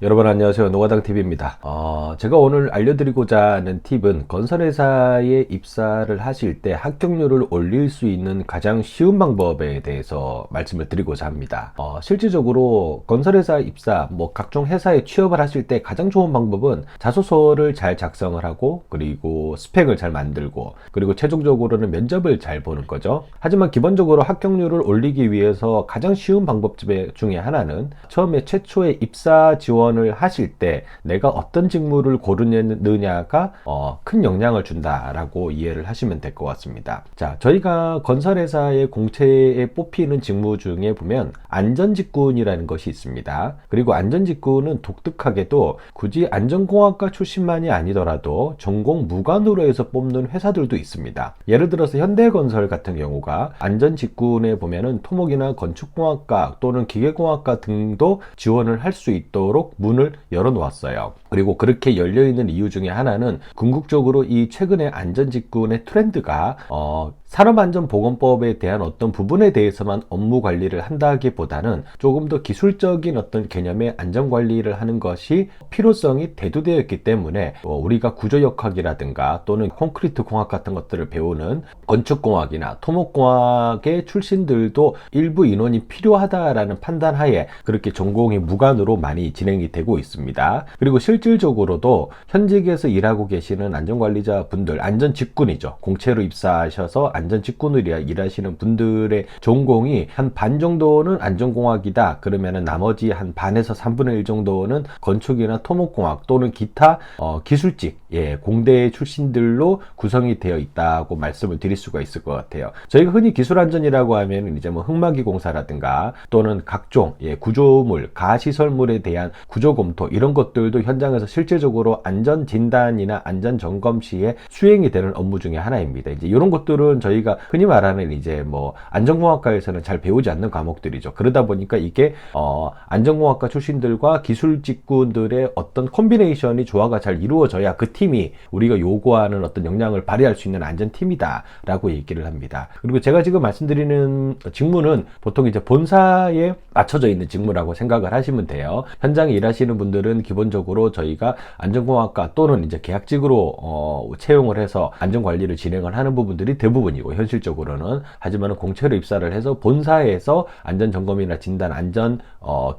여러분 안녕하세요. 노가당TV입니다. 제가 오늘 알려드리고자 하는 팁은 건설회사에 입사를 하실 때 합격률을 올릴 수 있는 가장 쉬운 방법에 대해서 말씀을 드리고자 합니다. 실질적으로 건설회사 입사, 각종 회사에 취업을 하실 때 가장 좋은 방법은 자소서를 잘 작성을 하고, 그리고 스펙을 잘 만들고, 그리고 최종적으로는 면접을 잘 보는 거죠. 하지만 기본적으로 합격률을 올리기 위해서 가장 쉬운 방법 중에 하나는 처음에 최초의 입사 지원을 하실 때 내가 어떤 직무를 고르느냐가 큰 영향을 준다라고 이해를 하시면 될 것 같습니다. 자, 저희가 건설회사의 공채에 뽑히는 직무 중에 보면 안전직군이라는 것이 있습니다. 그리고 안전직군은 독특하게도 굳이 안전공학과 출신만이 아니더라도 전공 무관으로 해서 뽑는 회사들도 있습니다. 예를 들어서 현대건설 같은 경우가 안전직군에 보면은 토목이나 건축공학과 또는 기계공학과 등도 지원을 할 수 있도록 문을 열어놓았어요. 그리고 그렇게 열려있는 이유 중에 하나는 궁극적으로 이 최근의 안전직군의 트렌드가 산업안전보건법에 대한 어떤 부분에 대해서만 업무 관리를 한다기보다는 조금 더 기술적인 어떤 개념의 안전관리를 하는 것이 필요성이 대두되어 있기 때문에 우리가 구조역학이라든가 또는 콘크리트 공학 같은 것들을 배우는 건축공학이나 토목공학의 출신들도 일부 인원이 필요하다라는 판단하에 그렇게 전공이 무관으로 많이 진행이 되고 있습니다. 그리고 실질적으로도 현직에서 일하고 계시는 안전관리자 분들, 안전직군이죠. 공채로 입사하셔서 안전직군으로 일하시는 분들의 전공이 한 반 정도는 안전공학이다. 그러면은 나머지 한 반에서 3분의 1 정도는 건축이나 토목공학 또는 기타 기술직, 공대 출신들로 구성이 되어 있다고 말씀을 드릴 수가 있을 것 같아요. 저희가 흔히 기술안전이라고 하면 이제 흑마기 공사라든가 또는 각종 구조물, 가시설물에 대한 구조검토 이런 것들도 현장에서 실질적으로 안전진단이나 안전점검 시에 수행이 되는 업무 중에 하나입니다. 이제 이런 것들은 저희가 흔히 말하는 이제 안전공학과에서는 잘 배우지 않는 과목들이죠. 그러다 보니까 이게 안전공학과 출신들과 기술직군들의 어떤 콤비네이션이 조화가 잘 이루어져야 그 팀이 우리가 요구하는 어떤 역량을 발휘할 수 있는 안전팀이다 라고 얘기를 합니다. 그리고 제가 지금 말씀드리는 직무는 보통 이제 본사에 맞춰져 있는 직무라고 생각을 하시면 돼요. 현장에 일하시는 분들은 기본적으로 저희가 안전공학과 또는 이제 계약직으로 채용을 해서 안전관리를 진행을 하는 부분들이 대부분이고, 현실적으로는 하지만 공채로 입사를 해서 본사에서 안전점검이나 진단, 안전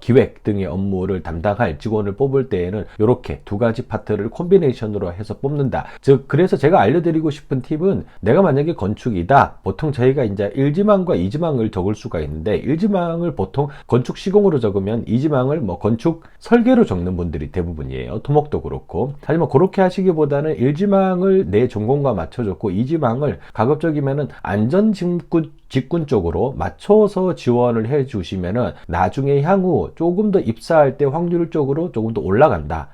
기획 등의 업무를 담당할 직원을 뽑을 때에는 이렇게 두 가지 파트를 콤비네이션으로 해서 뽑는다. 즉, 그래서 제가 알려드리고 싶은 팁은, 내가 만약에 건축이다, 보통 저희가 이제 1지망과 2지망을 적을 수가 있는데, 1지망을 보통 건축 시공으로 적으면 2지망을 건축 설계로 적는 분들이 대부분이에요. 토목도 그렇고. 하지만 그렇게 하시기보다는 1지망을 내 전공과 맞춰 적고 2지망을 가급적이면은 직군 쪽으로 맞춰서 지원을 해 주시면은 나중에 향후 조금 더 입사할 때 확률적으로 조금 더 올라간다.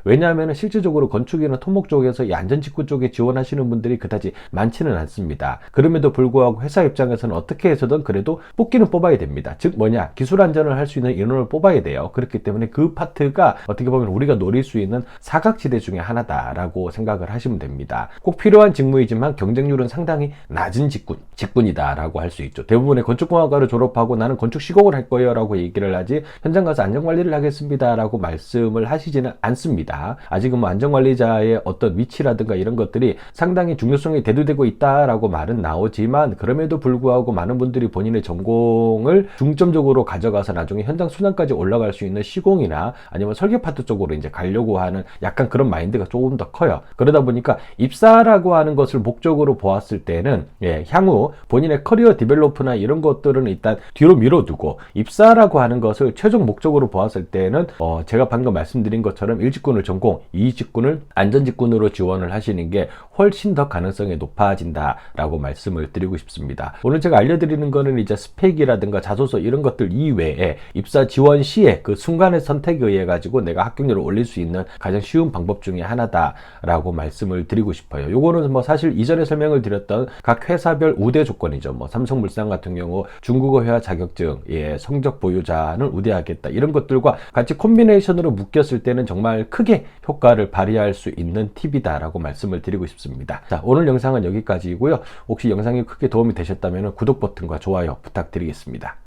왜냐하면은 실질적으로 건축이나 토목 쪽에서 이 안전직군 쪽에 지원하시는 분들이 그다지 많지는 않습니다. 그럼에도 불구하고 회사 입장에서는 어떻게 해서든 그래도 뽑기는 뽑아야 됩니다. 즉 기술 안전을 할 수 있는 인원을 뽑아야 돼요. 그렇기 때문에 그 파트가 어떻게 보면 우리가 노릴 수 있는 사각지대 중에 하나다라고 생각을 하시면 됩니다. 꼭 필요한 직무이지만 경쟁률은 상당히 낮은 직군이다라고 할 수 있죠. 대부분의 건축공학과를 졸업하고 나는 건축 시공을 할 거예요 라고 얘기를 하지, 현장 가서 안전관리를 하겠습니다 라고 말씀을 하시지는 않습니다. 아직은 안전관리자의 어떤 위치라든가 이런 것들이 상당히 중요성이 대두되고 있다라고 말은 나오지만, 그럼에도 불구하고 많은 분들이 본인의 전공을 중점적으로 가져가서 나중에 현장 수단까지 올라갈 수 있는 시공이나 아니면 설계 파트 쪽으로 이제 가려고 하는 약간 그런 마인드가 조금 더 커요. 그러다 보니까 입사라고 하는 것을 목적으로 보았을 때는 향후 본인의 커리어 디벨로프나 이런 것들은 일단 뒤로 밀어두고, 입사라고 하는 것을 최종 목적으로 보았을 때는 제가 방금 말씀드린 것처럼 1직군을 전공, 2직군을 안전직군으로 지원을 하시는 게 훨씬 더 가능성이 높아진다라고 말씀을 드리고 싶습니다. 오늘 제가 알려드리는 거는 이제 스펙이라든가 자소서 이런 것들 이외에 입사 지원 시에 그 순간의 선택에 의해 가지고 내가 합격률을 올릴 수 있는 가장 쉬운 방법 중에 하나다라고 말씀을 드리고 싶어요. 요거는 사실 이전에 설명을 드렸던 각 회사별 우대 조건이죠. 삼성물산 같은 경우 중국어 회화 자격증, 성적 보유자는 우대하겠다, 이런 것들과 같이 콤비네이션으로 묶였을 때는 정말 크게 효과를 발휘할 수 있는 팁이다라고 말씀을 드리고 싶습니다. 자, 오늘 영상은 여기까지이고요. 혹시 영상이 크게 도움이 되셨다면 구독 버튼과 좋아요 부탁드리겠습니다.